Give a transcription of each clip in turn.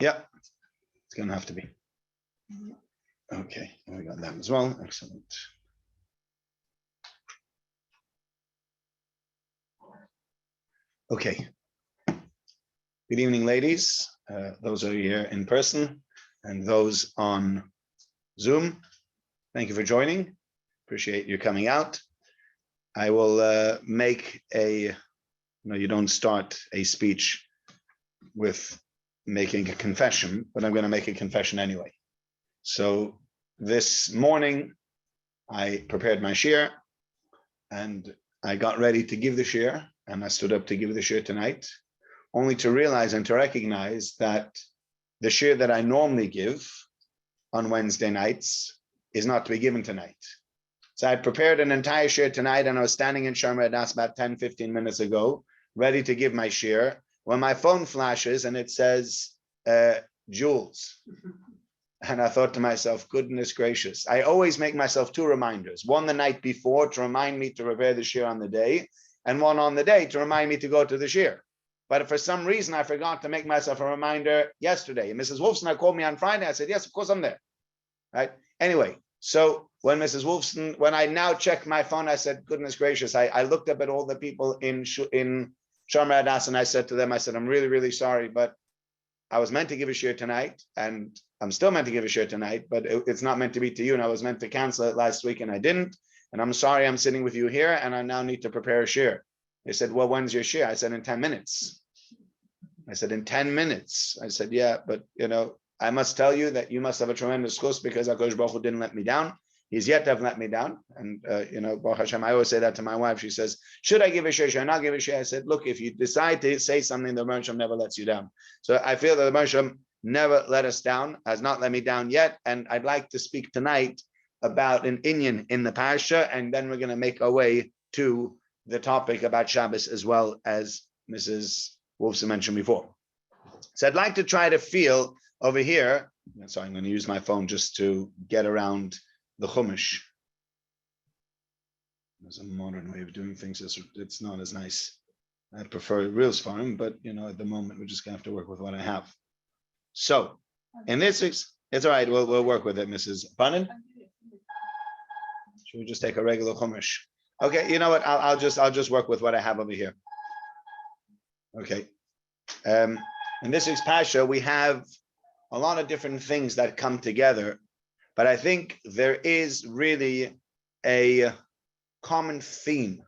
Yeah, it's going to have to be. Okay, we got that as well. Excellent. Okay. Good evening, ladies. Those are here in person and those on Zoom. Thank you for joining. Appreciate you coming out. I will make a, you don't start a speech with making a confession, but I'm going to make a confession anyway. So this morning, I prepared my shir and I got ready to give the shir, and I stood up to give the shir tonight, only to realize and to recognize that the shir that I normally give on Wednesday nights is not to be given tonight. So I prepared an entire shir tonight, and I was standing in Shomer Adas about 10-15 minutes ago, ready to give my shir, when my phone flashes and it says, Jules. And I thought to myself, goodness gracious, I always make myself two reminders. One the night before to remind me to prepare the shir on the day, and one on the day to remind me to go to the shir. But for some reason, I forgot to make myself a reminder yesterday. And Mrs. Wolfson called me on Friday. I said, yes, of course I'm there. Right? Anyway, so when Mrs. Wolfson, when I now checked my phone, I said, goodness gracious, I looked up at all the people in Shomer Adas, and I said to them, I said, I'm really, really sorry, but I was meant to give a shir tonight, and I'm still meant to give a shir tonight, but it's not meant to be to you, and I was meant to cancel it last week, and I didn't. And I'm sorry I'm sitting with you here, and I now need to prepare a shir. They said, well, when's your shir? I said, in 10 minutes. I said, in 10 minutes. I said, yeah, but, I must tell you that you must have a tremendous chus because HaKadosh Baruch Hu didn't let me down. He's yet to have let me down. And, Baruch Hashem, I always say that to my wife. She says, should I give a shir? Should I not give a shir? I said, look, if you decide to say something, the Rebbe never lets you down. So I feel that the Rebbe never let us down, has not let me down yet. And I'd like to speak tonight about an inyan in the Parsha, and then we're going to make our way to the topic about Shabbos, as well as Mrs. Wolfson mentioned before. So I'd like to try to feel over here. So I'm going to use my phone just to get around the Chumash. There's a modern way of doing things. It's not as nice. I prefer real farm, but at the moment we're just going to have to work with what I have. So in this, it's all right. We'll work with it, Mrs. Bunnan. Should we just take a regular Chumash? Okay, you know what? I'll just work with what I have over here. Okay. In this week's Pasha, we have a lot of different things that come together, but I think there is really a common theme,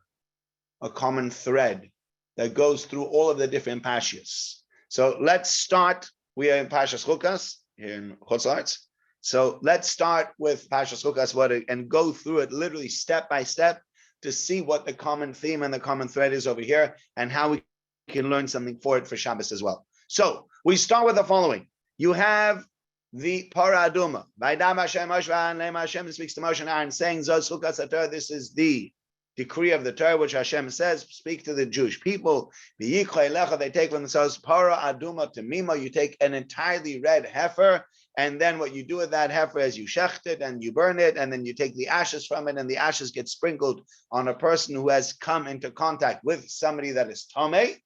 a common thread that goes through all of the different Pashas. So let's start. We are in Pashas Sulcus here in Chutz La'aretz. So let's start with Pashas Sulcus and go through it literally step by step to see what the common theme and the common thread is over here, and how we can learn something for it for Shabbos as well. So we start with the following. You have the Para Aduma. Hashem speaks to Moshe and Aaron, saying, this is the decree of the Torah, which Hashem says, speak to the Jewish people. They take for themselves Para Aduma to Mima. You take an entirely red heifer, and then what you do with that heifer is you shecht it and you burn it, and then you take the ashes from it, and the ashes get sprinkled on a person who has come into contact with somebody that is tamei,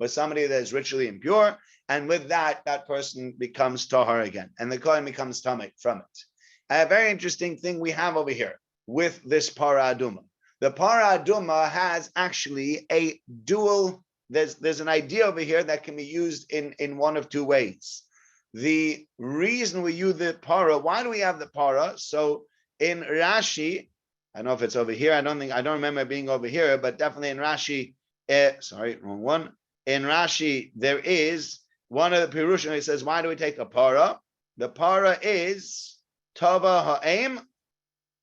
with somebody that is ritually impure, and with that, that person becomes tahar again, and the kohen becomes tamei from it. A very interesting thing we have over here with this Para Aduma. The Para Aduma has actually a dual, there's an idea over here that can be used in one of two ways. The reason we use the para, why do we have the para? So in Rashi, I don't know if it's over here. I don't remember it being over here, but definitely in Rashi, sorry, wrong one. In Rashi, there is one of the Pirushim. It says, why do we take a para? The para is Tava Ha'im,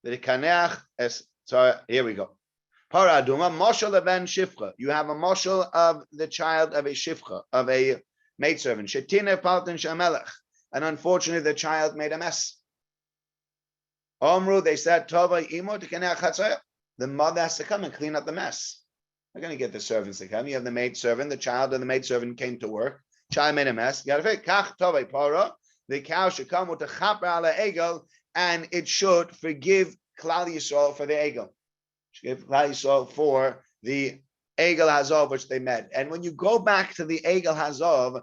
the Kaneach. Sorry, here we go. Para Aduma, Moshel Even Shifcha. You have a Moshel of the child of a Shifcha, of a maidservant. Shetina Paltin Shamelech. And unfortunately, the child made a mess. Omru, they said, Tova Imo to Kaneach Chatzayah. The mother has to come and clean up the mess. They're going to get the servants to come. You have the maidservant. The child and the maidservant came to work. Child made a mess. You got to fix. Kach Tova Para. The cow should come with the Chaper ala Egel, and it should forgive Klal Yisrael for the Egel. Give Klal Yisrael for the Egel Hazov, which they met. And when you go back to the Egel Hazov,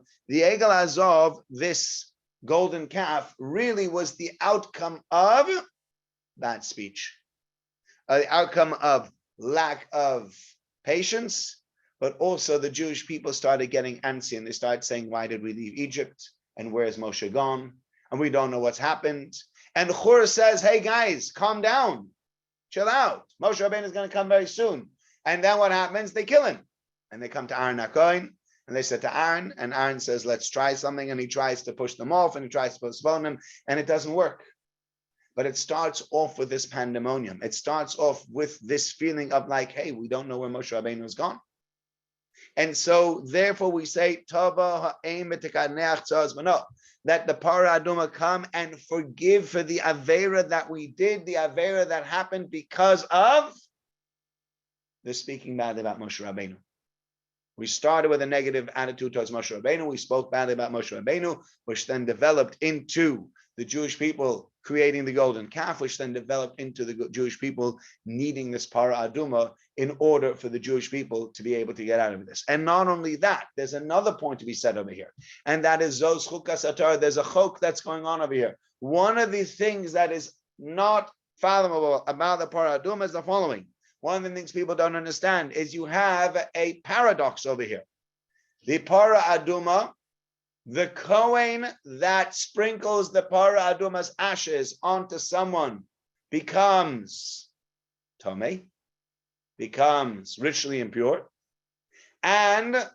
this golden calf really was the outcome of bad speech, the outcome of lack of patience, but also the Jewish people started getting antsy and they started saying, why did we leave Egypt? And where's Moshe gone? And we don't know what's happened. And Chur says, hey guys, calm down, chill out. Moshe Rabbeinu is going to come very soon. And then what happens? They kill him. And they come to Aaron HaKohen, and they said to Aaron, and Aaron says, let's try something. And he tries to push them off, and he tries to postpone them, and it doesn't work. But it starts off with this pandemonium. It starts off with this feeling of like, hey, we don't know where Moshe Rabbeinu is gone. And so therefore we say, Tova ha'ein b'tikaneach tzaz v'no, that the Parah Aduma come and forgive for the Avera that we did, the Avera that happened because of the speaking badly about Moshe Rabbeinu. We started with a negative attitude towards Moshe Rabbeinu. We spoke badly about Moshe Rabbeinu, which then developed into the Jewish people creating the golden calf, which then developed into the Jewish people needing this Parah Aduma in order for the Jewish people to be able to get out of this. And not only that, there's another point to be said over here, and that is Zos Sulcus Atar. There's a chok that's going on over here. One of the things that is not fathomable about the Parah Aduma is the following. One of the things people don't understand is you have a paradox over here. The Parah Aduma, the Kohen that sprinkles the Parah Aduma's ashes onto someone becomes Tomei, becomes ritually impure, and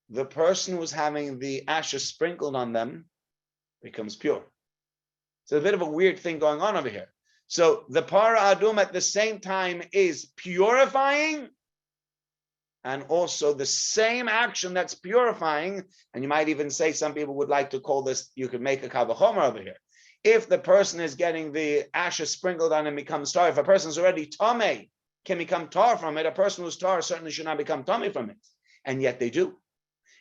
the person who's having the ashes sprinkled on them becomes pure. It's a bit of a weird thing going on over here. So the Parah Aduma at the same time is purifying, and also the same action that's purifying, and you might even say, some people would like to call this, you could make a kavachomer over here. If the person is getting the ashes sprinkled on and becomes tar, if a person's already tamei, can become tar from it, a person who's tar certainly should not become tamei from it. And yet they do.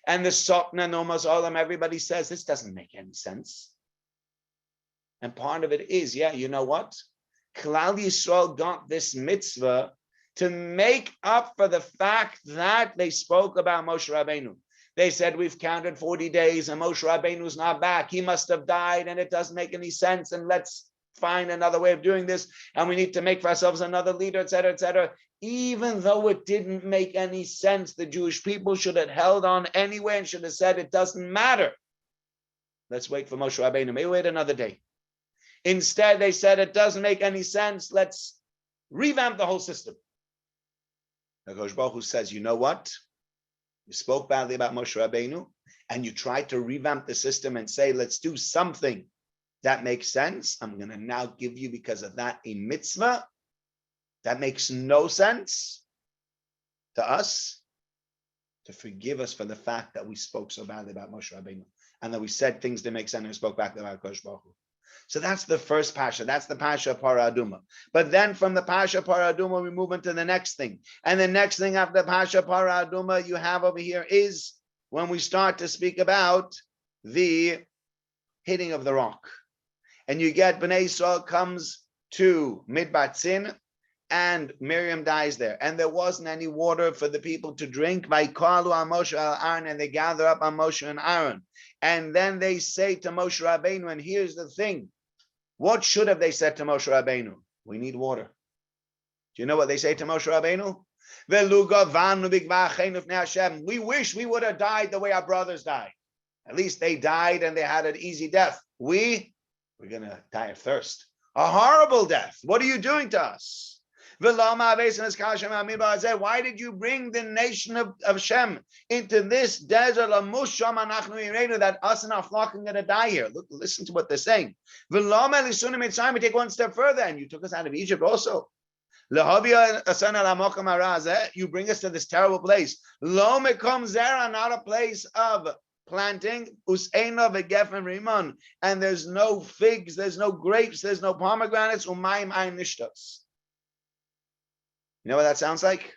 And the Sotna Nomas Olam, everybody says, this doesn't make any sense. And part of it is, yeah, you know what? Klal Yisrael got this mitzvah to make up for the fact that they spoke about Moshe Rabbeinu. They said, we've counted 40 days and Moshe Rabbeinu's not back. He must have died and it doesn't make any sense. And let's find another way of doing this. And we need to make for ourselves another leader, etc., etc. Even though it didn't make any sense, the Jewish people should have held on anyway and should have said, it doesn't matter. Let's wait for Moshe Rabbeinu. Maybe wait another day. Instead, they said, it doesn't make any sense. Let's revamp the whole system. HaKadosh Baruch Hu says, you know what? You spoke badly about Moshe Rabbeinu, and you tried to revamp the system and say, let's do something that makes sense. I'm going to now give you, because of that, a mitzvah that makes no sense to us, to forgive us for the fact that we spoke so badly about Moshe Rabbeinu, and that we said things that make sense and spoke back about HaKadosh Baruch Hu. So that's the first Pasha. That's the Pasha of Parah Aduma. But then from the Pasha of Parah Aduma, we move into the next thing. And the next thing after the Pasha of Parah Aduma you have over here is when we start to speak about the hitting of the rock. And you get Bnei Yisrael comes to Midbar Tzin, and Miriam dies there. And there wasn't any water for the people to drink. Vayikalu al Moshe al Aaron, and they gather up on Moshe and Aaron. And then they say to Moshe Rabbeinu, and here's the thing. What should have they said to Moshe Rabbeinu? We need water. Do you know what they say to Moshe Rabbeinu? We wish we would have died the way our brothers died. At least they died and they had an easy death. We're going to die of thirst. A horrible death. What are you doing to us? Why did you bring the nation of Shem into this desert that us and our flock are going to die here? Look, listen to what they're saying. We take one step further, and you took us out of Egypt also. You bring us to this terrible place. Not a place of planting, and there's no figs, there's no grapes, there's no pomegranates. You know what that sounds like?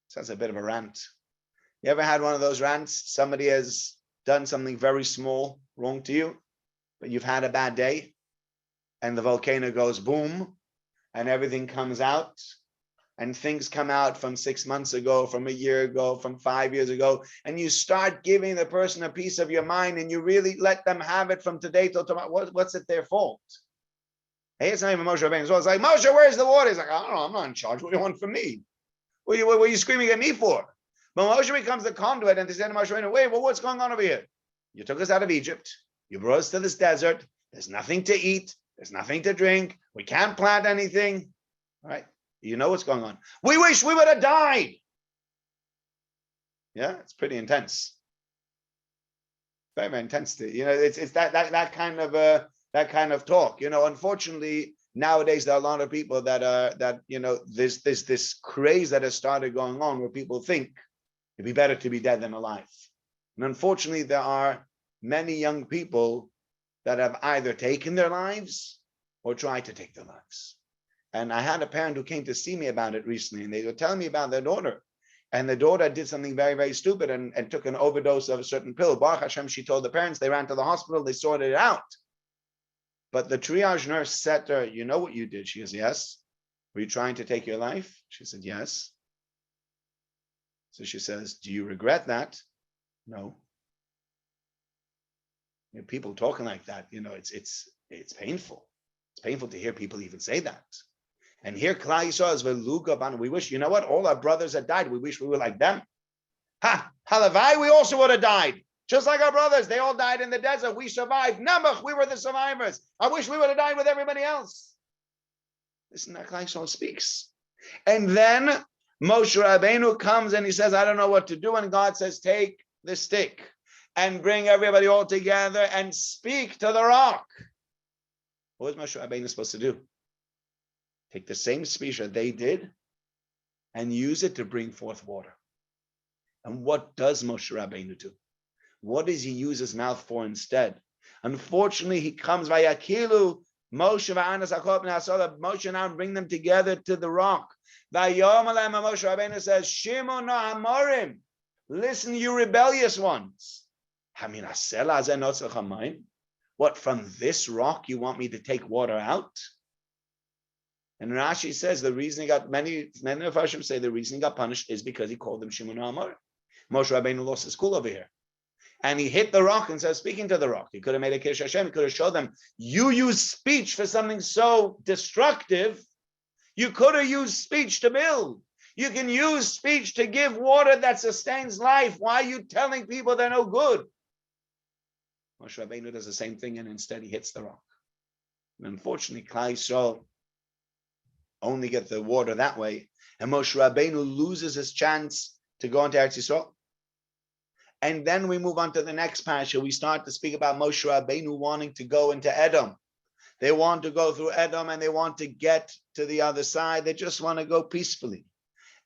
Sounds like a bit of a rant. You ever had one of those rants? Somebody has done something very small wrong to you, but you've had a bad day, and the volcano goes boom, and everything comes out, and things come out from 6 months ago, from a year ago, from 5 years ago, and you start giving the person a piece of your mind and you really let them have it from today till tomorrow, what's it their fault? Hey, it's not even Moshe Rabbeinu. So it's like, Moshe, where's the water? He's like, I don't know, I'm not in charge. What do you want from me? What are you screaming at me for? But Moshe becomes the conduit and they say to Moshe Rabbeinu, wait, well, what's going on over here? You took us out of Egypt. You brought us to this desert. There's nothing to eat. There's nothing to drink. We can't plant anything. All right. You know what's going on. We wish we would have died. Yeah, it's pretty intense. Very, very intense. It's that kind of talk. Unfortunately, nowadays there are a lot of people that there's this craze that has started going on where people think it'd be better to be dead than alive. And unfortunately, there are many young people that have either taken their lives or tried to take their lives. And I had a parent who came to see me about it recently, and they were telling me about their daughter. And the daughter did something very, very stupid and took an overdose of a certain pill. Baruch Hashem, she told the parents, they ran to the hospital, they sorted it out. But the triage nurse said to her, you know what you did? She goes, yes. Were you trying to take your life? She said, yes. So she says, do you regret that? No. People talking like that, it's painful. It's painful to hear people even say that. And here Klal Yisrael is veluga. We wish, you know what? All our brothers that died, we wish we were like them. Halavai, we also would have died. Just like our brothers, they all died in the desert. We survived. Namach, we were the survivors. I wish we would have died with everybody else. Listen, that Klal Yisrael speaks. And then Moshe Rabbeinu comes and he says, I don't know what to do. And God says, take the stick and bring everybody all together and speak to the rock. What was Moshe Rabbeinu supposed to do? Take the same speech that they did and use it to bring forth water. And what does Moshe Rabbeinu do? What does he use his mouth for instead? Unfortunately, he comes via Kilu, Moshe Moshe now bring them together to the rock. Moshe Rabbeinu says, Shimon Hamorim, listen, you rebellious ones. What, from this rock you want me to take water out? And Rashi says the reason he got, many of Hashem say the reason he got punished is because he called them Shimon Hamorim. Moshe Rabbeinu lost his cool over here. And he hit the rock and said, speaking to the rock. He could have made a Kiddush Hashem. He could have showed them, you use speech for something so destructive. You could have used speech to build. You can use speech to give water that sustains life. Why are you telling people they're no good? Moshe Rabbeinu does the same thing, and instead he hits the rock. And unfortunately, Klal Yisrael only get the water that way. And Moshe Rabbeinu loses his chance to go into Eretz Yisrael. And then we move on to the next parasha. We start to speak about Moshe Rabbeinu wanting to go into Edom. They want to go through Edom and they want to get to the other side. They just want to go peacefully.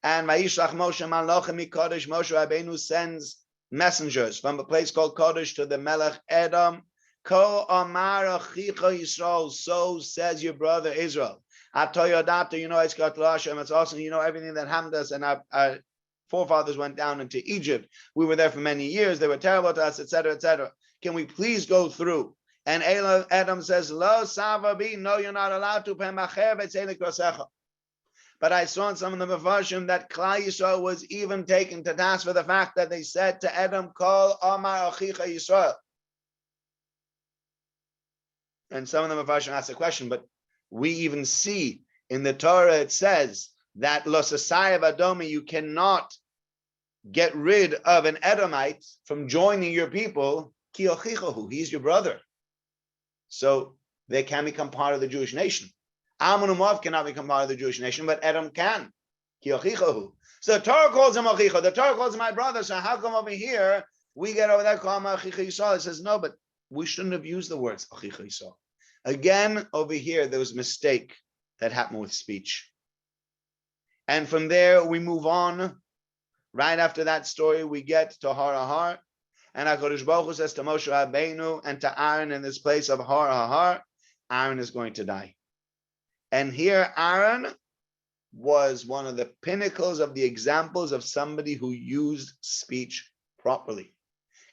And Vayishlach Moshe Malachim Mikodesh, Moshe Rabbeinu sends messengers from a place called Kodesh to the Melech Edom. Ko Amar Achicha Yisrael, so says your brother Israel. Atoyodata, you know it's got Hashem. It's awesome. You know everything that happened to us, and our forefathers went down into Egypt. We were there for many years. They were terrible to us, etc., etc. Can we please go through? And Edom says, Lo Savabi, no, you're not allowed to. But I saw in some of the version that Klal Yisrael was even taken to task for the fact that they said to Edom, Kol Amar Achicha Yisrael. And some of them version asked a question, but we even see in the Torah it says that Lo Sasayev Adomi, you cannot get rid of an Edomite from joining your people. Ki Achichahu, he's your brother. So they can become part of the Jewish nation. Ammon and Moab cannot become part of the Jewish nation, but Edom can. Ki Achichahu. So the Torah calls him Achicha. The Torah calls him my brother. So how come over here we get over there called Achicha Yisrael? It says no, but we shouldn't have used the words Achicha Yisrael. Again, over here, there was a mistake that happened with speech. And from there, we move on. Right after that story, we get to Har HaHar. And HaKadosh Baruch Hu says to Moshe Rabbeinu and to Aaron in this place of Har HaHar, Aaron is going to die. And here, Aaron was one of the pinnacles of the examples of somebody who used speech properly.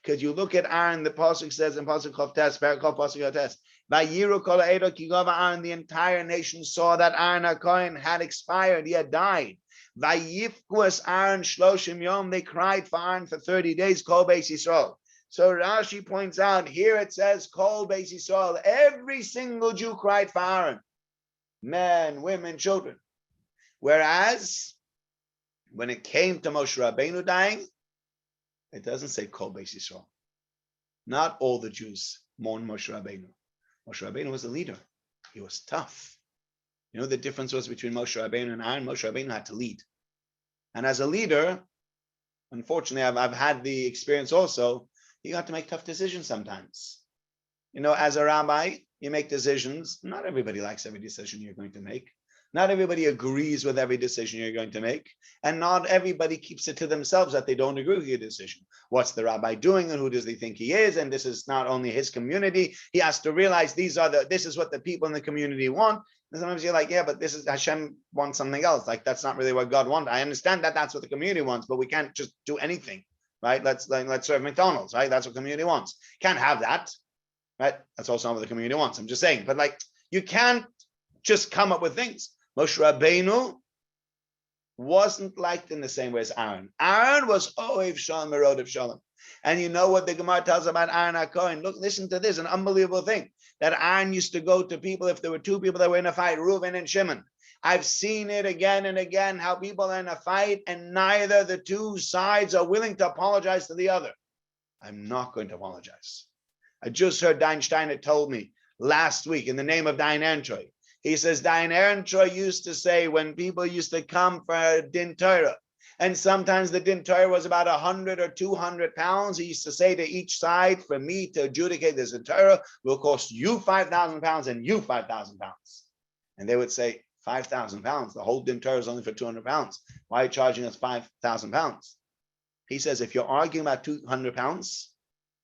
Because you look at Aaron, the Pasuk says in Pasuk Chav Tes, Parakov Pasuk Chav Tes, Vayiru kol ha'edo ki gava Aaron, the entire nation saw that Aaron HaKohen had expired, he had died. Vayifku Aaron shloshim yom. They cried for Aaron for 30 days. Kol Beis Yisrael. So Rashi points out here it says Kol Beis Yisrael. Every single Jew cried for Aaron, men, women, children. Whereas when it came to Moshe Rabbeinu dying, it doesn't say Kol Beis Yisrael. Not all the Jews mourn Moshe Rabbeinu. Moshe Rabbeinu was a leader. He was tough. You know the difference was between Moshe Rabbeinu and Aaron? Moshe Rabbeinu had to lead. And as a leader, unfortunately, I've had the experience also, you got to make tough decisions sometimes. You know, as a rabbi, you make decisions. Not everybody likes every decision you're going to make. Not everybody agrees with every decision you're going to make. And not everybody keeps it to themselves that they don't agree with your decision. What's the rabbi doing and who does he think he is? And this is not only his community. He has to realize this is what the people in the community want. And sometimes you're like, yeah, but this is Hashem wants something else. Like, that's not really what God wants. I understand that that's what the community wants, but we can't just do anything, right? Let's serve McDonald's, right? That's what community wants. Can't have that, right? That's also not what the community wants. I'm just saying, but like, you can't just come up with things. Moshe Rabbeinu wasn't liked in the same way as Aaron. Aaron was Ohev Shalom, Merodev Shalom. And you know what the Gemara tells about Aaron HaKohen? Look, listen to this, an unbelievable thing. That Aaron used to go to people, if there were two people that were in a fight, Reuven and Shimon. I've seen it again and again, how people are in a fight and neither the two sides are willing to apologize to the other. I'm not going to apologize. I just heard Dayan Steiner told me last week in the name of Dayan Ehrentreu. He says Dayan Ehrentreu used to say when people used to come for Din Torah, and sometimes the Din Torah was about 100 or 200 pounds, he used to say to each side, for me to adjudicate this Din Torah will cost you 5,000 pounds and you 5,000 pounds. And they would say, 5,000 pounds, the whole Din Torah is only for 200 pounds. Why are you charging us 5,000 pounds? He says, if you're arguing about 200 pounds,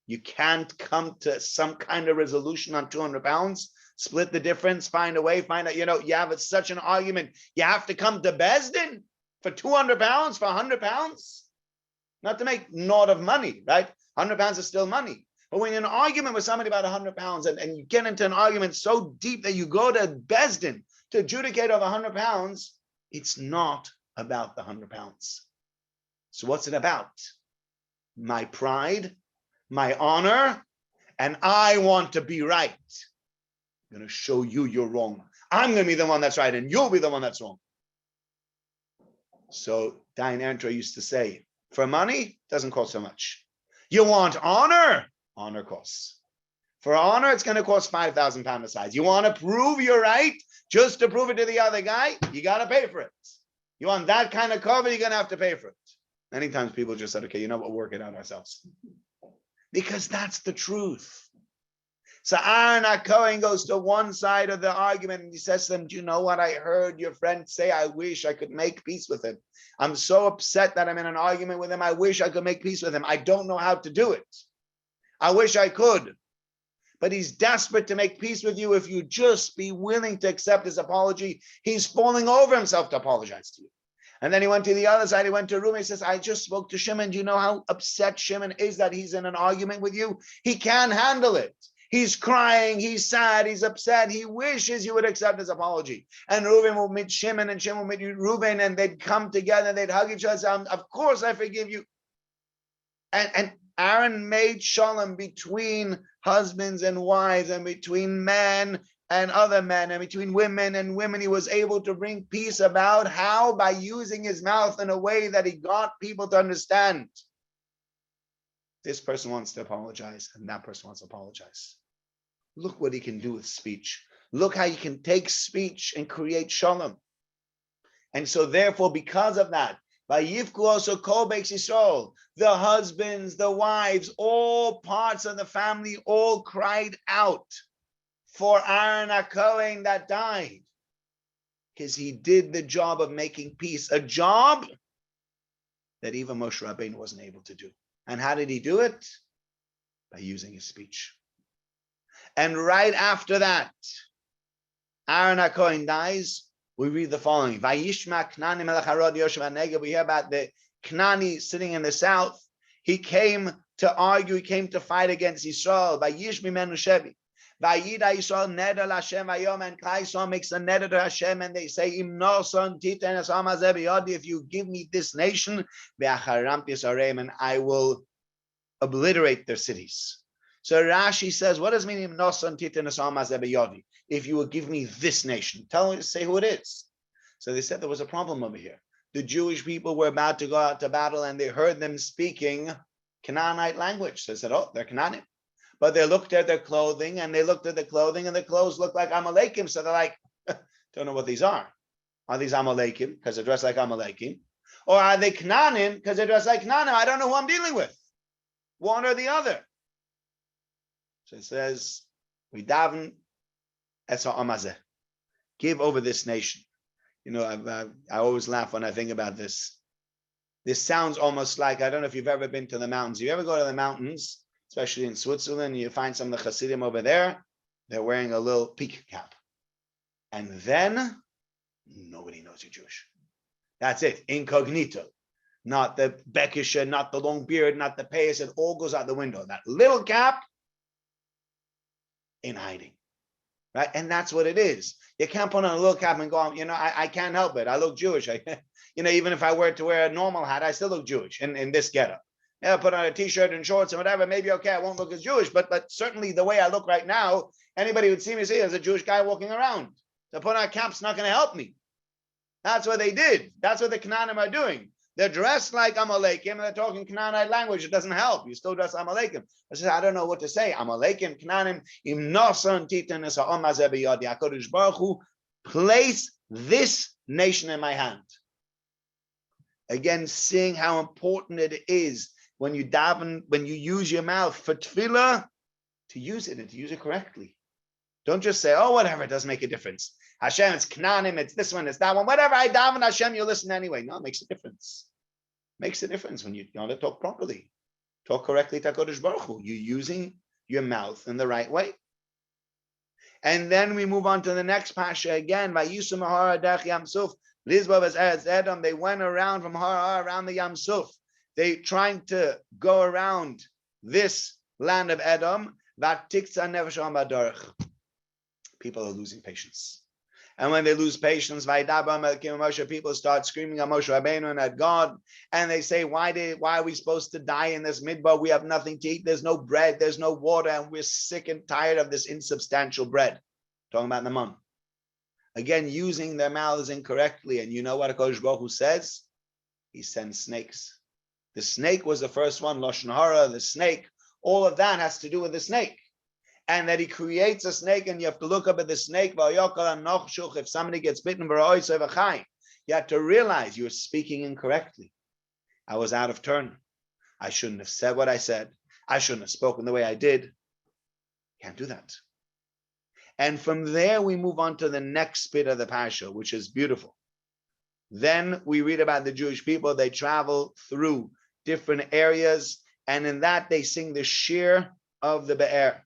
you can't come to some kind of resolution on 200 pounds, split the difference, find a way, you have such an argument. You have to come to Beis Din for 200 pounds, for 100 pounds. Not to make naught of money, right? 100 pounds is still money. But when you're in an argument with somebody about 100 pounds and you get into an argument so deep that you go to Beis Din to adjudicate over 100 pounds, it's not about the 100 pounds. So what's it about? My pride, my honor, and I want to be right. I'm going to show you you're wrong. I'm going to be the one that's right, and you'll be the one that's wrong. So Dayan Ehrentreu used to say, for money, doesn't cost so much. You want honor? Honor costs. For honor, it's going to cost 5,000 pounds a size. You want to prove you're right? Just to prove it to the other guy, you got to pay for it. You want that kind of cover, you're going to have to pay for it. Many times people just said, okay, you know what, we'll work it out ourselves. Because that's the truth. So Aaron HaKohen goes to one side of the argument and he says to them, do you know what I heard your friend say? I wish I could make peace with him. I'm so upset that I'm in an argument with him. I wish I could make peace with him. I don't know how to do it. I wish I could. But he's desperate to make peace with you if you just be willing to accept his apology. He's falling over himself to apologize to you. And then he went to the other side. He went to Reuven. He says, I just spoke to Shimon. Do you know how upset Shimon is that he's in an argument with you? He can't handle it. He's crying. He's sad. He's upset. He wishes you would accept his apology. And Reuven will meet Shimon and Shimon will meet Reuven and they'd come together and they'd hug each other. Of course, I forgive you. And Aaron made shalom between husbands and wives and between men and other men and between women and women. He was able to bring peace about how? By using his mouth in a way that he got people to understand. This person wants to apologize and that person wants to apologize. Look what he can do with speech. Look how you can take speech and create shalom. And so therefore, because of that, Vayivku also Kol Beis Yisrael, the husbands, the wives, all parts of the family, all cried out for Aaron HaKohen that died. Because he did the job of making peace, a job that even Moshe Rabbeinu wasn't able to do. And how did he do it? By using his speech. And right after that, Aaron HaKohen dies. We read the following. Vayishma Knani melech Harod Yoshev HaNegeb. We hear about the Knani sitting in the south. He came to argue. He came to fight against Yisrael. Vayish mimenu shevi. Vayida Yisrael neder Hashem Hayom, and Klal Yisrael makes a neder to Hashem, and they say, Im noson titen es am hazeh biyadi, if you give me this nation, ve'acharamti es hareim, and I will obliterate their cities. So Rashi says, what does it mean, Im noson titen es am hazeh biyadi? If you will give me this nation, say who it is. So they said there was a problem over here. The Jewish people were about to go out to battle, and they heard them speaking Canaanite language. So they said, oh, they're Canaanim. But they looked at their clothing, and the clothes looked like Amalekim. So they're like, don't know what these are. Are these Amalekim because they dress like Amalekim? Or are they Canaanim because they dress like Canaanim? I don't know who I'm dealing with. One or the other. So it says, we daven esa amazeh. Give over this nation. You know, I always laugh when I think about this. This sounds almost like, I don't know if you've ever been to the mountains. You ever go to the mountains, especially in Switzerland, you find some of the Hasidim over there, they're wearing a little peak cap. And then nobody knows you're Jewish. That's it, incognito. Not the bekisha, not the long beard, not the payas, it all goes out the window. That little cap in hiding, right? And that's what it is. You can't put on a little cap and go, you know, I can't help it. I look Jewish. You know, even if I were to wear a normal hat, I still look Jewish in this getup. Yeah, put on a t-shirt and shorts and whatever, maybe okay, I won't look as Jewish, but certainly the way I look right now, anybody would see me as a Jewish guy walking around. So put on a cap's not going to help me. That's what they did. That's what the Canaanim are doing. They're dressed like Amalekim and they're talking Canaanite language. It doesn't help. You still dress Amalekim. I don't know what to say. Amalekim, Canaanim, im noson titan es ha'om hazeh biyadi. HaKadosh Baruch Hu, place this nation in my hand. Again, seeing how important it is when you daven, when you use your mouth for tefillah, to use it and to use it correctly. Don't just say, oh, whatever, it doesn't make a difference. Hashem, it's Canaanim, it's this one, it's that one. Whatever I daven Hashem, you listen anyway. No, it makes a difference. It makes a difference when you want to talk properly. Talk correctly to HaKadosh Baruch Hu. You're using your mouth in the right way. And then we move on to the next pasha again. Vayisum ha'ara derech Yam Suf. Lizbov as Eretz Edom. They went around from Har around the Yam Suf. They trying to go around this land of Edom. People are losing patience. And when they lose patience, people start screaming at Moshe Rabbeinu and at God. And they say, why are we supposed to die in this midbar? We have nothing to eat. There's no bread. There's no water. And we're sick and tired of this insubstantial bread. Talking about the mum. Again, using their mouths incorrectly. And you know what HaKadosh Baruch Hu says? He sends snakes. The snake was the first one, Lashon Hara, the snake. All of that has to do with the snake. And that he creates a snake, and you have to look up at the snake. If somebody gets bitten, you have to realize you're speaking incorrectly. I was out of turn. I shouldn't have said what I said. I shouldn't have spoken the way I did. Can't do that. And from there, we move on to the next bit of the parasha, which is beautiful. Then we read about the Jewish people. They travel through different areas, and in that they sing the shir of the Be'er.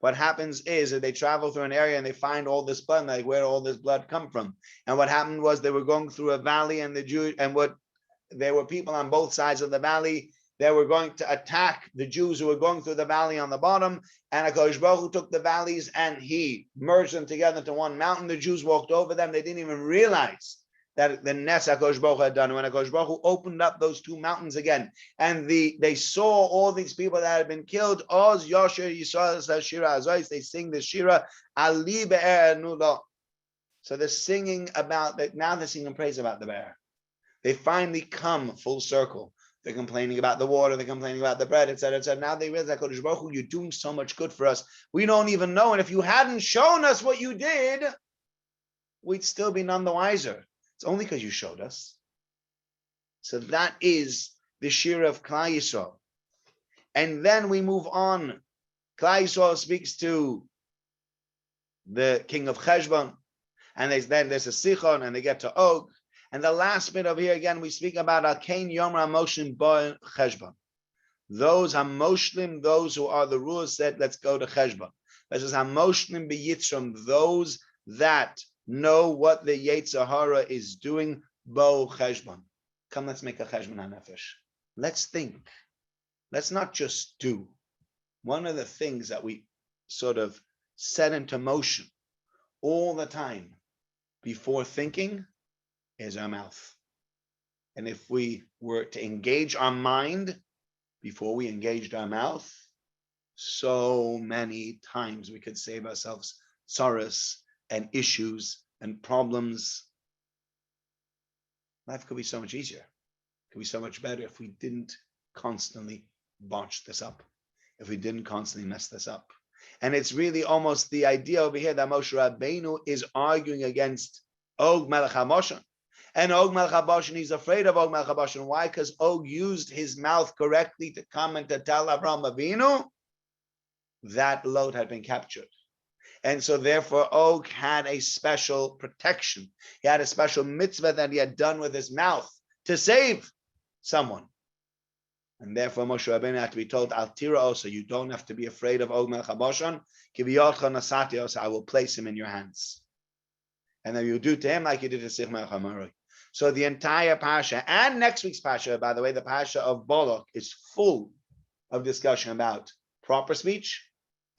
What happens is that they travel through an area and they find all this blood, and like, where all this blood come from? And what happened was they were going through a valley, and there were people on both sides of the valley. They were going to attack the Jews who were going through the valley on the bottom, and HaKadosh Baruch Hu took the valleys and he merged them together into one mountain. The Jews walked over them. They didn't even realize that the Nes HaKadosh Baruch Hu had done. When HaKadosh Baruch Hu opened up those two mountains again, and they saw all these people that had been killed. Oz Yosher Yisrael Shira Azois. They sing the Shira Ali Be'er Nulo. So they're singing about that. Now they're singing praise about the Be'er. They finally come full circle. They're complaining about the water. They're complaining about the bread, etc., etc. Now they realize that HaKadosh Baruch Hu, you're doing so much good for us. We don't even know. And if you hadn't shown us what you did, we'd still be none the wiser. It's only because you showed us. So that is the shir of Klal Yisrael. And then we move on. Klal Yisrael speaks to the king of Cheshbon, and then there's a Sichon, and they get to Og. And the last bit over here, again, we speak about Al-Kain Yom Ramoshim Bo Cheshbon. Those Hamoshlim, those who are the rulers, said, let's go to Cheshbon. This is Hamoshlim B'Yitzram, those that know what the Yetzer Hara is doing. Bo Cheshbon. Come, let's make a Cheshbon HaNefesh. Let's think. Let's not just do. One of the things that we sort of set into motion all the time before thinking is our mouth. And if we were to engage our mind before we engaged our mouth, so many times we could save ourselves sorrows and issues and problems. Life could be so much easier. It could be so much better if we didn't constantly botch this up, if we didn't constantly mess this up. And it's really almost the idea over here that Moshe Rabbeinu is arguing against Og Melech HaBashan. And Og Melech HaBashan, he's afraid of Og Melech HaBashan. Why? Because Og used his mouth correctly to come and to tell Avraham Avinu that Lot had been captured. And so therefore Og had a special protection. He had a special mitzvah that he had done with his mouth to save someone. And therefore Moshe Rabbeinu had to be told, Al tira also, you don't have to be afraid of Og Melech HaBashan. Kiviyotcha nasati also, I will place him in your hands. And then you do to him like you did to Sich Melech HaMoroi. So the entire Pasha, and next week's Pasha, by the way, the Pasha of Balak, is full of discussion about proper speech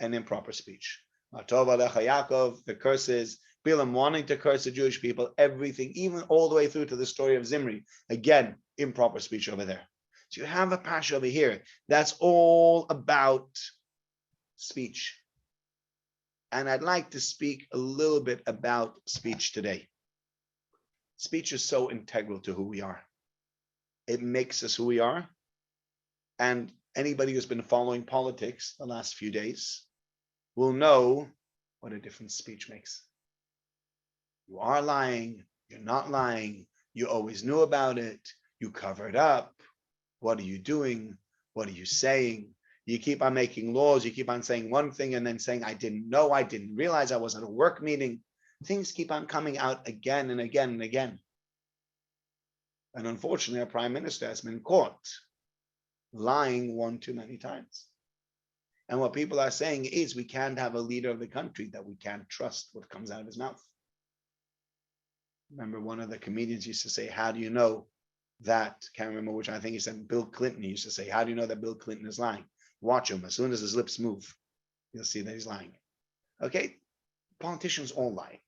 and improper speech. Matov Alecha Yaakov, the curses, Bilam wanting to curse the Jewish people, everything, even all the way through to the story of Zimri. Again, improper speech over there. So you have a Pasha over here that's all about speech. And I'd like to speak a little bit about speech today. Speech is so integral to who we are. It makes us who we are. And anybody who's been following politics the last few days will know what a difference speech makes. You are lying, you're not lying, you always knew about it, you covered up. What are you doing? What are you saying? You keep on making laws, you keep on saying one thing and then saying, I didn't know, I didn't realize, I was at a work meeting. Things keep on coming out again and again and again. And unfortunately, our prime minister has been caught lying one too many times. And what people are saying is we can't have a leader of the country that we can't trust what comes out of his mouth. Remember, one of the comedians used to say, how do you know that, can't remember which, I think he said Bill Clinton, he used to say, how do you know that Bill Clinton is lying? Watch him. As soon as his lips move, you'll see that he's lying. Okay, politicians all lie.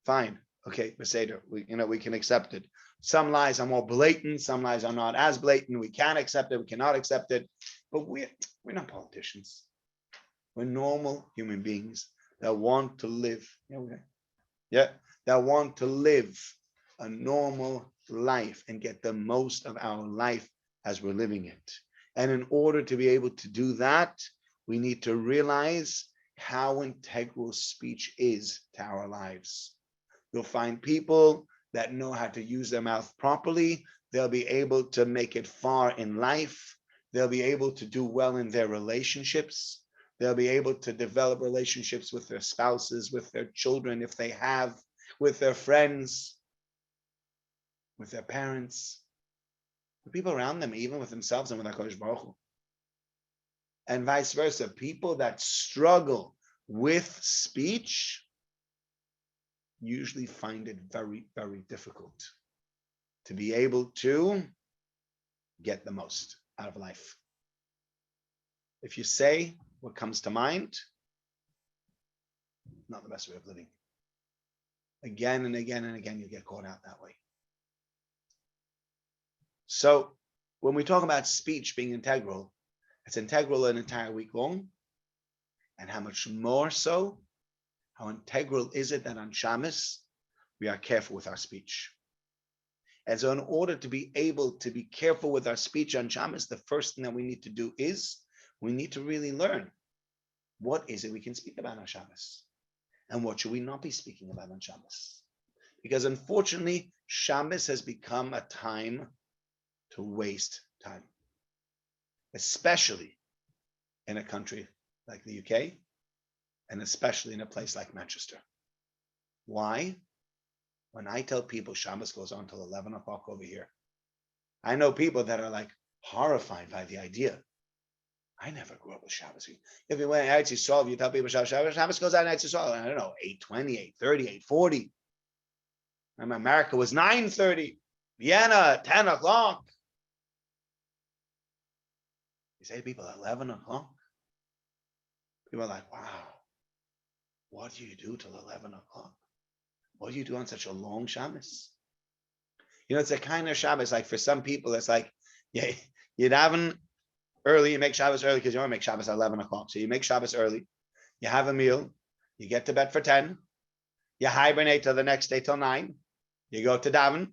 Fine. Okay, Beseder, we can accept it. Some lies are more blatant, some lies are not as blatant. We can accept it, we cannot accept it. But we're not politicians. We're normal human beings that want to live. That want to live a normal life and get the most of our life as we're living it. And in order to be able to do that, we need to realize how integral speech is to our lives. You'll find people that know how to use their mouth properly. They'll be able to make it far in life. They'll be able to do well in their relationships. They'll be able to develop relationships with their spouses, with their children, if they have, with their friends, with their parents, the people around them, even with themselves and with HaKadosh Baruch Hu. And vice versa. People that struggle with speech usually find it very, very difficult to be able to get the most out of life. If you say what comes to mind, not the best way of living. Again and again and again, you get caught out that way. So when we talk about speech being integral, it's integral an entire week long. And how much more so, how integral is it that on Shabbos, we are careful with our speech. And so in order to be able to be careful with our speech on Shabbos, the first thing that we need to do is we need to really learn what is it we can speak about on Shabbos and what should we not be speaking about on Shabbos. Because unfortunately, Shabbos has become a time to waste time, especially in a country like the UK, and especially in a place like Manchester. Why? When I tell people Shabbos goes on till 11 o'clock over here, I know people that are like horrified by the idea. I never grew up with Shabbos. If you went to Eretz Yisrael, you tell people Shabbos goes out in Eretz Yisrael, I don't know, 8:20, 8:30, 8:40. Remember, America was 9:30, Vienna, 10 o'clock. You say to people 11 o'clock, people are like, wow, what do you do till 11 o'clock? What do you do on such a long Shabbos? It's a kind of Shabbos, like for some people, it's like, yeah, you'd have early, you make Shabbos early because you want to make Shabbos at 11 o'clock. So you make Shabbos early, you have a meal, you get to bed for 10, you hibernate till the next day till 9, you go to daven,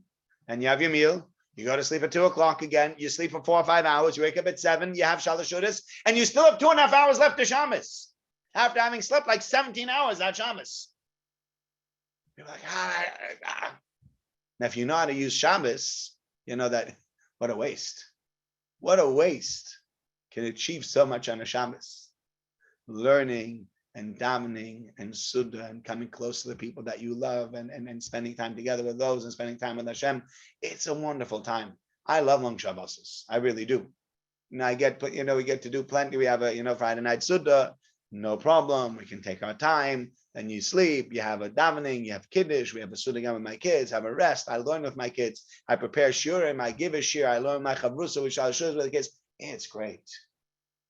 and you have your meal, you go to sleep at 2 o'clock again, you sleep for 4 or 5 hours, you wake up at 7, you have Shalosh Shudas, and you still have 2.5 hours left to Shabbos, after having slept like 17 hours at Shabbos. You're like, Now, if you know how to use Shabbos, you know that, what a waste. What a waste. Can achieve so much on a Shabbos. Learning and davening and Suda and coming close to the people that you love and spending time together with those and spending time with Hashem. It's a wonderful time. I love long Shabbos. I really do. And we get to do plenty. We have a, Friday night Suda, no problem. We can take our time. Then you sleep, you have a davening, you have kiddush, we have a suda with my kids, have a rest. I learn with my kids. I prepare shiurim, I give a shiur, I learn my chavrusa, which I'll show with the kids. It's great.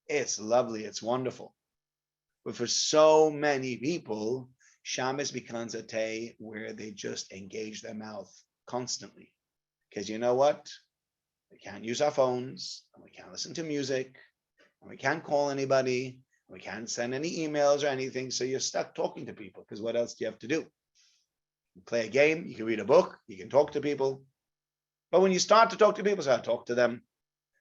It's lovely. It's wonderful. But for so many people, Shabbos becomes a day where they just engage their mouth constantly. Because you know what? We can't use our phones, and we can't listen to music, and we can't call anybody. We can't send any emails or anything, so you're stuck talking to people, because what else do you have to do? You play a game, you can read a book, you can talk to people. But when you start to talk to people, so I talk to them,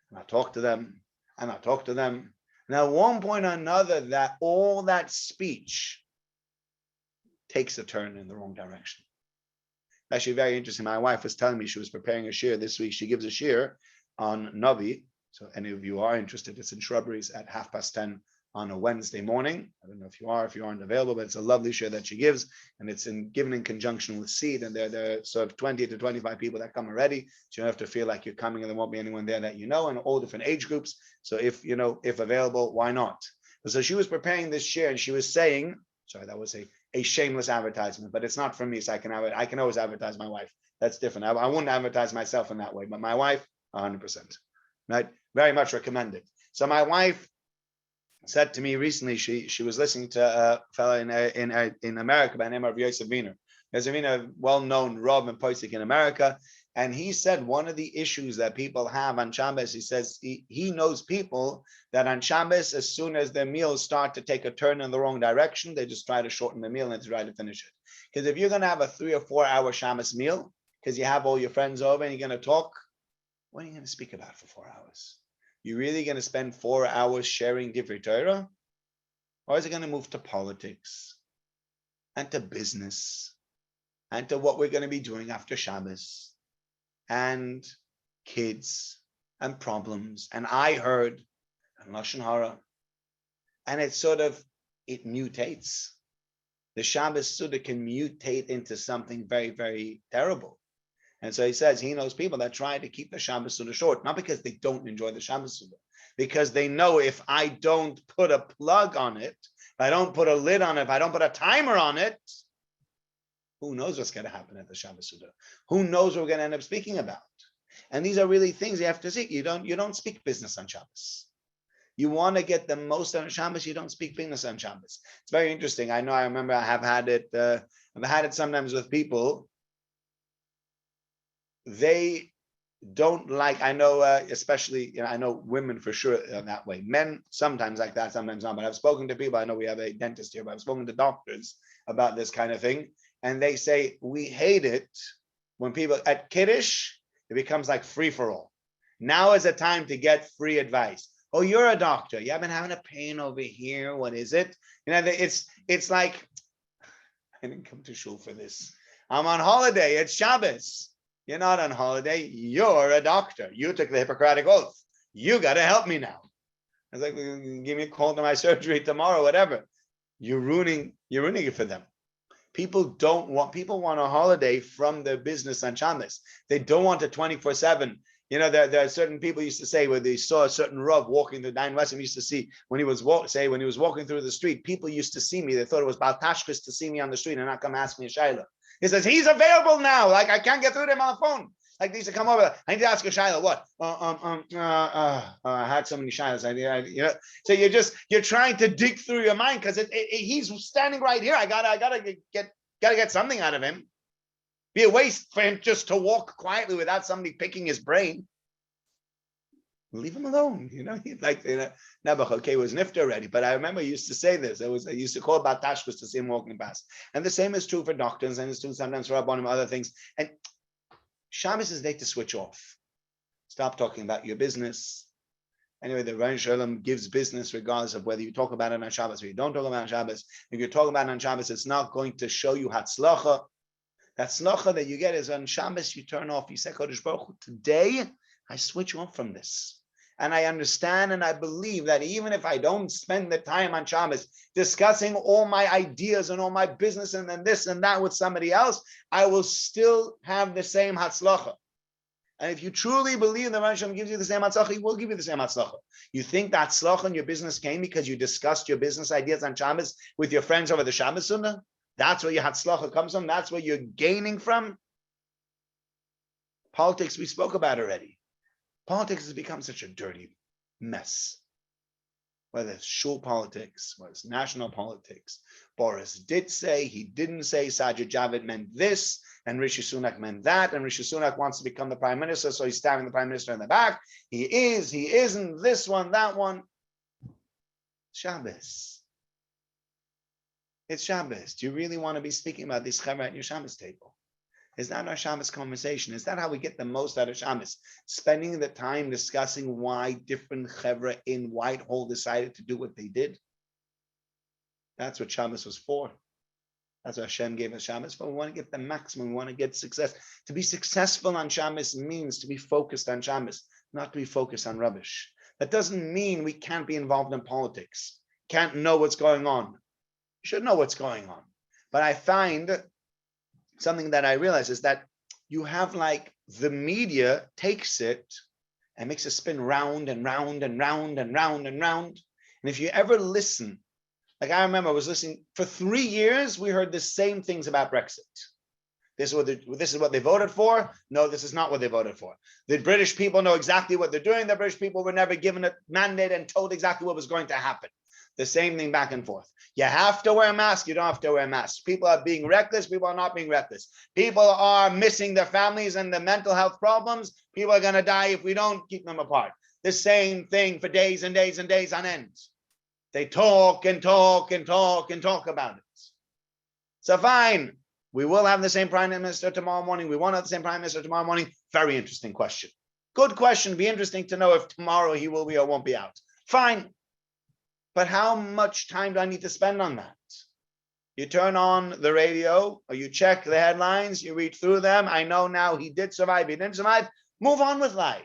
and I talk to them, and I talk to them. Now, at one point or another, that all that speech takes a turn in the wrong direction. Actually, very interesting. My wife was telling me she was preparing a shiur this week. She gives a shiur on Navi. So any of you are interested, it's in Shrubberies at 10:30 on a Wednesday morning. I don't know if you aren't available, but it's a lovely shiur that she gives, and it's given in conjunction with Seed, and there are sort of 20 to 25 people that come already, so you don't have to feel like you're coming and there won't be anyone there that and all different age groups. So if available, why not? So she was preparing this shiur, and she was saying, sorry, that was a shameless advertisement, but it's not for me, so I can always advertise my wife. That's different. I wouldn't advertise myself in that way, but my wife, 100%, right? Very much recommended. So my wife said to me recently, she was listening to a fellow in America by the name of Yosef Wiener. Yosef Wiener, well-known Rav and Posek in America, and he said one of the issues that people have on Shabbos, he says he knows people that on Shabbos, as soon as their meals start to take a turn in the wrong direction, they just try to shorten the meal and try to finish it. Because if you're going to have a 3 or 4 hour Shabbos meal, because you have all your friends over and you're going to talk, what are you going to speak about for 4 hours? You really going to spend 4 hours sharing Divrei Torah? Or is it going to move to politics and to business and to what we're going to be doing after Shabbos and kids and problems and I heard and Lashon Hara? And it mutates. The Shabbos Suda can mutate into something very, very terrible. And so he says he knows people that try to keep the Shabbos Suda short, not because they don't enjoy the Shabbos Suda, because they know if I don't put a plug on it, if I don't put a lid on it, if I don't put a timer on it, who knows what's going to happen at the Shabbos Suda? Who knows what we're going to end up speaking about? And these are really things you have to see. You don't speak business on Shabbos. You want to get the most on Shabbos, you don't speak business on Shabbos. It's very interesting. I remember I have had it. I've had it sometimes with people. They don't like, I know, especially, I know women for sure that way. Men sometimes like that, sometimes not. But I've spoken to people, I know we have a dentist here, but I've spoken to doctors about this kind of thing. And they say, we hate it when people, at Kiddush, it becomes like free for all. Now is a time to get free advice. Oh, you're a doctor. You have been having a pain over here. What is it? It's like, I didn't come to shul for this. I'm on holiday. It's Shabbos. You're not on holiday. You're a doctor. You took the Hippocratic Oath. You got to help me now. I was like, give me a call to my surgery tomorrow, whatever. You're ruining it for them. People want a holiday from their business on Shabbos. They don't want a 24/7. There are certain people used to say where they saw a certain Rav walking through Dain Wesson, used to see when he was walking through the street, people used to see me. They thought it was about Tashkis to see me on the street and not come ask me a shayla. He says, he's available now. Like, I can't get through to him on the phone. Like they used to come over. I need to ask a shayla. What? I had so many shaylas. So you're trying to dig through your mind because he's standing right here. I gotta get something out of him. Be a waste for him just to walk quietly without somebody picking his brain. Leave him alone. Nabuchadnezzar was nifta already, but I remember I used to say this. I used to call about tashkus to see him walking past. And the same is true for doctors, and it's true sometimes for Rabbanim, other things. And Shabbos is there to switch off. Stop talking about your business. Anyway, the Rosh Hashanah gives business regardless of whether you talk about it on Shabbos or you don't talk about it on Shabbos. If you talk about it on Shabbos, it's not going to show you hatzlacha. That tzlacha that you get is on Shabbos, you turn off. You say, Kodesh Baruch Hu, today I switch off from this. And I understand and I believe that even if I don't spend the time on Shabbos discussing all my ideas and all my business and then this and that with somebody else, I will still have the same hatzlacha. And if you truly believe that Rosh Hashanah gives you the same hatzlacha, he will give you the same hatzlacha. You think that hatzlacha in your business came because you discussed your business ideas on Shabbos with your friends over the Shabbos Sunnah? That's where your hatzlacha comes from? That's where you're gaining from? Politics we spoke about already. Politics has become such a dirty mess. Whether it's shul politics, whether it's national politics. Boris did say, he didn't say, Sajid Javid meant this, and Rishi Sunak meant that, and Rishi Sunak wants to become the prime minister, so he's stabbing the prime minister in the back. He isn't, this one, that one. Shabbos. It's Shabbos. Do you really want to be speaking about this chevra at your Shabbos table? Is that our Shabbos conversation? Is that how we get the most out of Shabbos? Spending the time discussing why different chevra in Whitehall decided to do what they did? That's what Shabbos was for. That's what Hashem gave us Shabbos for. We want to get the maximum. We want to get success. To be successful on Shabbos means to be focused on Shabbos, not to be focused on rubbish. That doesn't mean we can't be involved in politics, can't know what's going on. You should know what's going on. But I find something that I realize is that you have like the media takes it and makes it spin round and round and round and round and round. And if you ever listen, like I remember I was listening for 3 years, we heard the same things about Brexit. This is what they voted for. No, this is not what they voted for. The British people know exactly what they're doing. The British people were never given a mandate and told exactly what was going to happen. The same thing back and forth. You have to wear a mask. You don't have to wear a mask. People are being reckless. People are not being reckless. People are missing their families and the mental health problems. People are going to die if we don't keep them apart. The same thing for days and days and days on end. They talk and talk and talk and talk about it. So fine. We will have the same prime minister tomorrow morning. We won't have the same prime minister tomorrow morning. Very interesting question. Good question. Be interesting to know if tomorrow he will be or won't be out. Fine. But how much time do I need to spend on that? You turn on the radio or you check the headlines, you read through them. I know now he did survive, he didn't survive. Move on with life.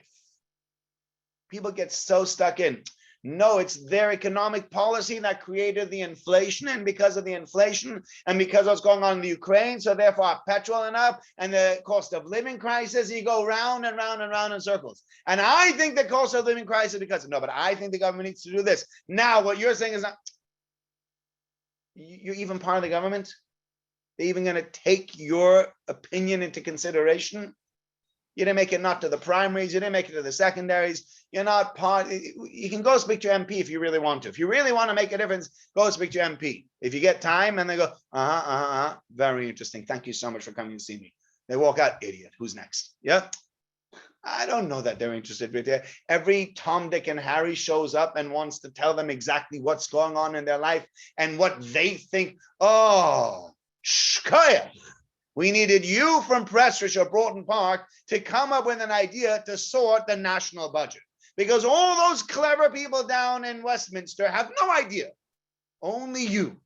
People get so stuck in. No, it's their economic policy that created the inflation, and because of the inflation and because of what's going on in the Ukraine, so therefore our petrol went up and the cost of living crisis, you go round and round and round in circles. And I think the cost of living crisis because no, but I think the government needs to do this. Now, what you're saying is not, you're even part of the government? They're even going to take your opinion into consideration? You didn't make it not to the primaries. You didn't make it to the secondaries. You're not part. You can go speak to your MP if you really want to. If you really want to make a difference, go speak to your MP. If you get time and they go, very interesting. Thank you so much for coming to see me. They walk out, idiot. Who's next? Yeah. I don't know that they're interested with it. Every Tom, Dick, and Harry shows up and wants to tell them exactly what's going on in their life and what they think. Oh, shkaya. We needed you from Prestridge or Broughton Park to come up with an idea to sort the national budget. Because all those clever people down in Westminster have no idea. Only you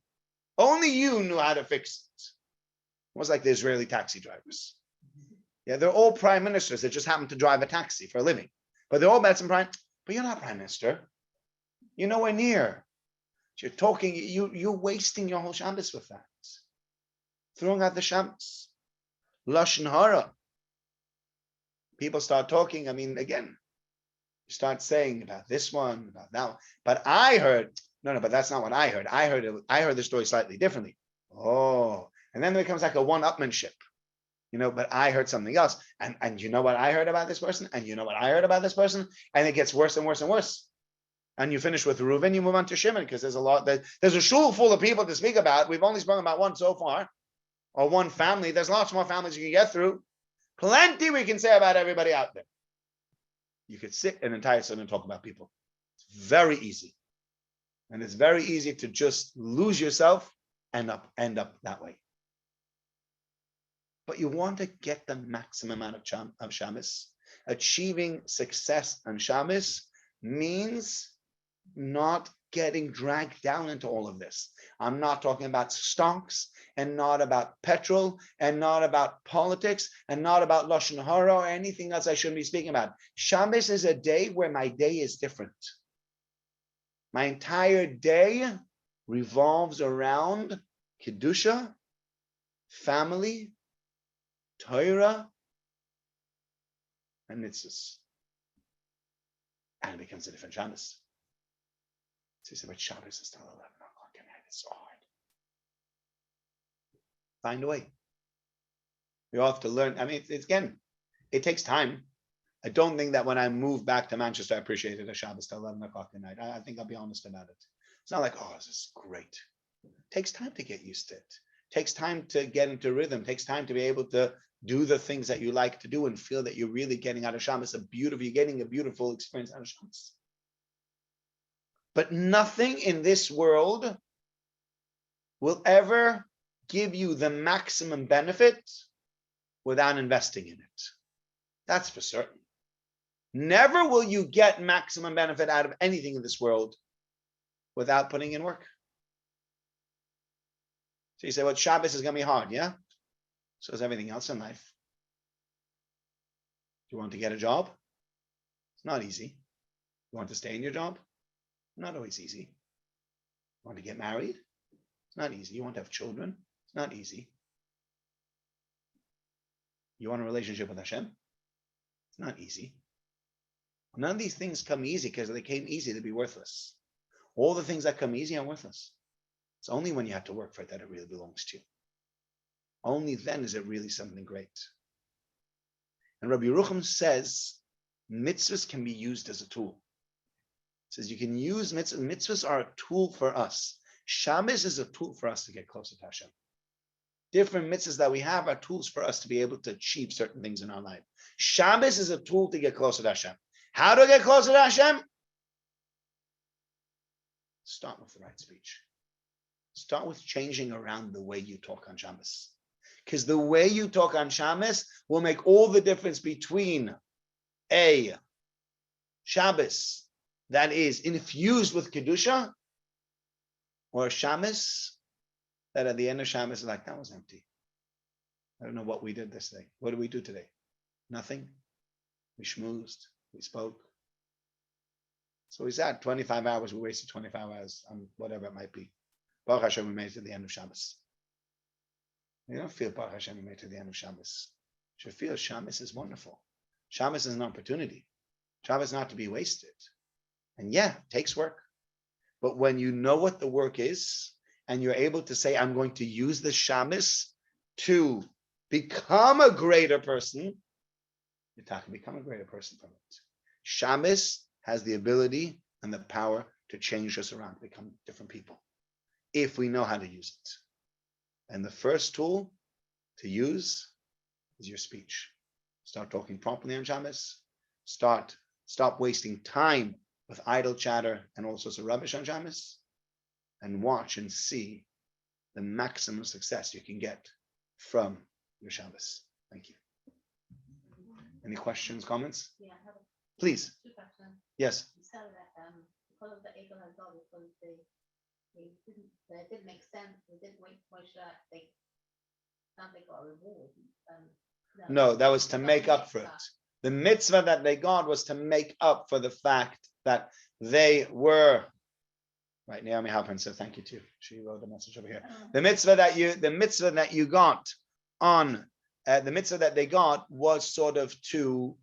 knew how to fix it. It was like the Israeli taxi drivers. Yeah, they're all prime ministers that just happen to drive a taxi for a living. But they're all Benson prime. But you're not prime minister. You're nowhere near. You're talking, you're wasting your whole Shabbos with that. Throwing out the Shabbos. Lashon hara. People start talking, I mean, again, you start saying about this one, about that one. But I heard, no, but that's not what I heard. I heard the story slightly differently. Oh, and then it becomes like a one-upmanship. but I heard something else. And you know what I heard about this person? And you know what I heard about this person? And it gets worse and worse and worse. And you finish with Reuven, you move on to Shimon, because there's a shul full of people to speak about. We've only spoken about one so far, or one family. There's lots more families you can get through. Plenty we can say about everybody out there. You could sit an entire Sunday and talk about people. It's very easy. And it's very easy to just lose yourself and end up that way. But you want to get the maximum amount of Shabbos. Achieving success on Shabbos means not getting dragged down into all of this. I'm not talking about stocks, and not about petrol, and not about politics, and not about Lashon Hara or anything else I shouldn't be speaking about. Shabbos is a day where my day is different. My entire day revolves around Kedusha, family, Torah, and mitzvahs. And it becomes a different Shabbos. So you say, but Shabbos is still 11 o'clock at night. It's so hard. Find a way. You have to learn. I mean, it takes time. I don't think that when I moved back to Manchester, I appreciated a Shabbos till 11 o'clock at night. I think I'll be honest about it. It's not like, oh, this is great. It takes time to get used to it. It takes time to get into rhythm. It takes time to be able to do the things that you like to do and feel that you're really getting out of Shabbos you're getting a beautiful experience out of Shabbos. But nothing in this world will ever give you the maximum benefit without investing in it. That's for certain. Never will you get maximum benefit out of anything in this world without putting in work. So you say, well, Shabbos is going to be hard, yeah? So is everything else in life. Do you want to get a job? It's not easy. You want to stay in your job? Not always easy. You want to get married? It's not easy. You want to have children? It's not easy. You want a relationship with Hashem? It's not easy. None of these things come easy because they came easy to be worthless. All the things that come easy are worthless. It's only when you have to work for it that it really belongs to you. Only then is it really something great. And Rabbi Yerucham says mitzvahs can be used as a tool. He says you can use mitzvahs. Mitzvahs are a tool for us. Shabbos is a tool for us to get closer to Hashem. Different mitzvahs that we have are tools for us to be able to achieve certain things in our life. Shabbos is a tool to get closer to Hashem. How do I get closer to Hashem? Start with the right speech. Start with changing around the way you talk on Shabbos. Because the way you talk on Shabbos will make all the difference between a Shabbos that is infused with Kedusha or a Shabbos that at the end of Shabbos is like, that was empty. I don't know what we did this day. What did we do today? Nothing. We schmoozed. We spoke. So we sat 25 hours. We wasted 25 hours on whatever it might be. Baruch Hashem, we made it to the end of Shabbos. You don't feel Baruch Hashem, we made it to the end of Shabbos. You should feel Shabbos is wonderful. Shabbos is an opportunity. Shabbos is not to be wasted. And yeah, it takes work. But when you know what the work is, and you're able to say, I'm going to use this Shabbos to become a greater person, you can become a greater person from it. Shabbos has the ability and the power to change us around, to become different people, if we know how to use it. And the first tool to use is your speech. Start talking properly on Shabbos. Stop wasting time with idle chatter and all sorts of rubbish on Shabbos. And watch and see the maximum success you can get from your Shabbos. Thank you. Any questions, comments? Yeah, I have please. 2 questions. Yes. You said that because of the Eagle and God, because it didn't make sense. They didn't wait for they got a reward. No, that was to make up for it. The mitzvah that they got was to make up for the fact that they were. Right, Naomi Halpern said thank you too. She wrote a message over here. The mitzvah that you got on the mitzvah that they got was sort of to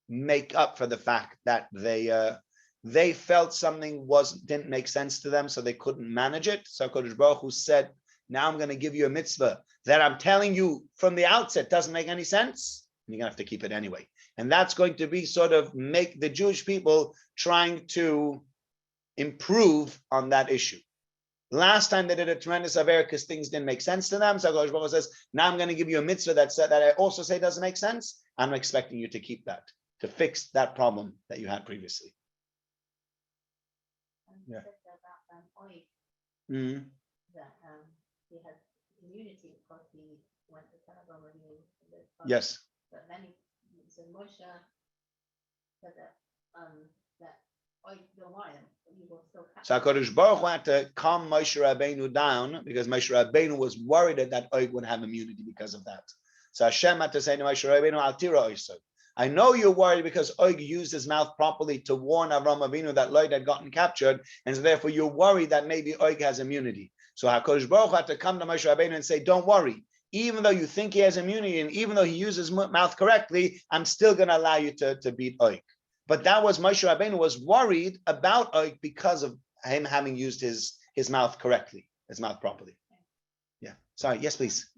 make up for the fact that they felt something didn't make sense to them, so they couldn't manage it. So Kodesh Baruch Hu said, now I'm going to give you a mitzvah that I'm telling you from the outset doesn't make any sense, you're going to have to keep it anyway. And that's going to be sort of make the Jewish people trying to improve on that issue. Last time they did a tremendous aver because things didn't make sense to them. So Hakadosh Baruch Hu says, now I'm going to give you a mitzvah that I also say doesn't make sense. I'm expecting you to keep that, to fix that problem that you had previously. Yeah. Mm-hmm. That he had immunity because he went to Canada when he was. Yes. But then so Moshe said that don't worry, you will still catch. So HaKadosh Baruch Hu had to calm Moshe Rabbeinu down because Moshe Rabbeinu was worried that Og would have immunity because of that. So Hashem had to say to Moshe Rabbeinu, Al tira oisod. I know you're worried because Og used his mouth properly to warn Avram Avinu that Lot had gotten captured, and so therefore you're worried that maybe Og has immunity. So HaKadosh Baruch Hu had to come to Moshe Rabbeinu and say, don't worry. Even though you think he has immunity, and even though he uses his mouth correctly, I'm still going to allow you to beat Og. But that was Moshe Rabbeinu was worried about Og because of him having used his mouth correctly, his mouth properly. Yeah. Sorry. Yes, please.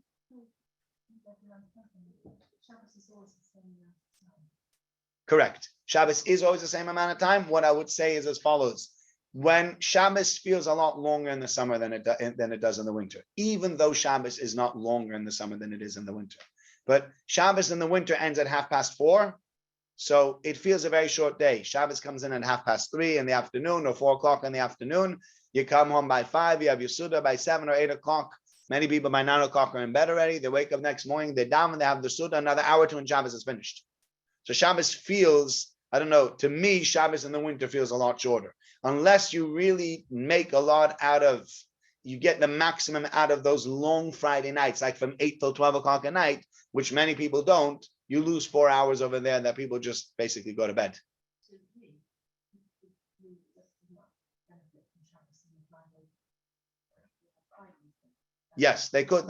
Correct. Shabbos is always the same amount of time. What I would say is as follows. When Shabbos feels a lot longer in the summer than it does in the winter, even though Shabbos is not longer in the summer than it is in the winter. But Shabbos in the winter ends at 4:30. So it feels a very short day. Shabbos comes in at 3:30 in the afternoon or 4 o'clock in the afternoon. You come home by 5, you have your Suda by 7 or 8 o'clock. Many people by 9 o'clock are in bed already. They wake up next morning, they daven, they have the Suda, another hour or two and Shabbos is finished. So Shabbos feels, I don't know, to me, Shabbos in the winter feels a lot shorter. Unless you really make a lot out of, you get the maximum out of those long Friday nights, like from 8 till 12 o'clock at night, which many people don't. You lose 4 hours over there that people just basically go to bed. Yes, they could.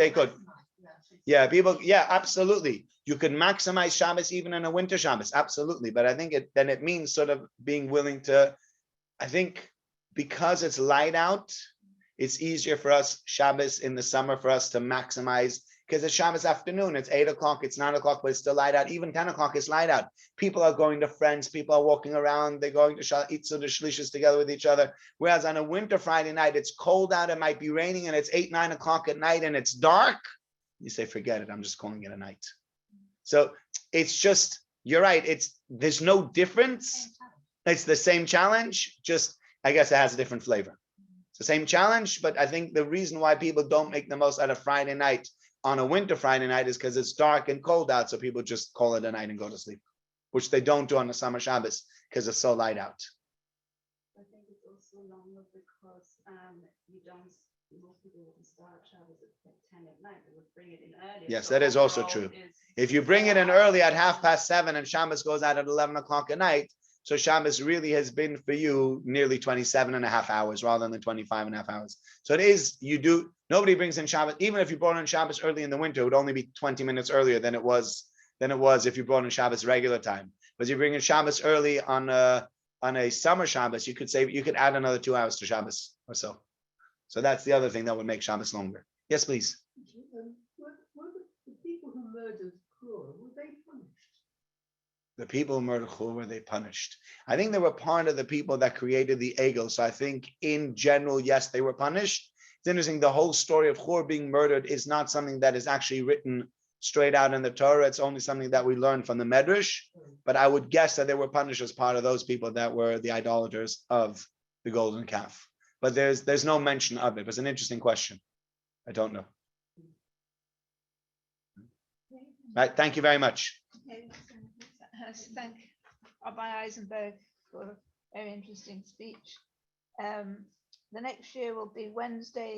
Yeah, people, yeah, absolutely. You could maximize Shabbos even in a winter Shabbos, absolutely. But I think it means sort of being willing to, I think because it's light out, it's easier for us Shabbos in the summer for us to maximize, because it's Shabbos afternoon, it's 8 o'clock, it's 9 o'clock, but it's still light out. Even 10 o'clock is light out. People are going to friends, people are walking around, they're going to eat the shlishas together with each other. Whereas on a winter Friday night, it's cold out, it might be raining, and it's 8, 9 o'clock at night, and it's dark. You say, forget it, I'm just calling it a night. So it's just, you're right, there's no difference. It's the same challenge, just I guess it has a different flavor. It's the same challenge, but I think the reason why people don't make the most out of Friday night on a winter Friday night is because it's dark and cold out, so people just call it a night and go to sleep, which they don't do on the summer Shabbos because it's so light out. I think it's also longer because most people wouldn't start Shabbos at 10 at night. They would bring it in early. Yes, so that is also true. If you bring it in early at 7:30 and Shabbos goes out at 11 o'clock at night, so Shabbos really has been for you nearly 27 and a half hours rather than 25 and a half hours. So it is, nobody brings in Shabbos, even if you brought in Shabbos early in the winter, it would only be 20 minutes earlier than it was if you brought in Shabbos regular time. But you bring in Shabbos early on a summer Shabbos, you could add another 2 hours to Shabbos or so. So that's the other thing that would make Shabbos longer. Yes, please. Were the people who murdered Hur, were they punished? The people who murdered Hur, were they punished? I think they were part of the people that created the Egel. So I think in general, yes, they were punished. It's interesting, the whole story of Hur being murdered is not something that is actually written straight out in the Torah. It's only something that we learn from the Medrash. But I would guess that they were punished as part of those people that were the idolaters of the golden calf. But there's no mention of it. It's an interesting question. I don't know. Right, thank you very much. Okay. Thank Rabbi Eisenberg for a very interesting speech. The next year will be Wednesday,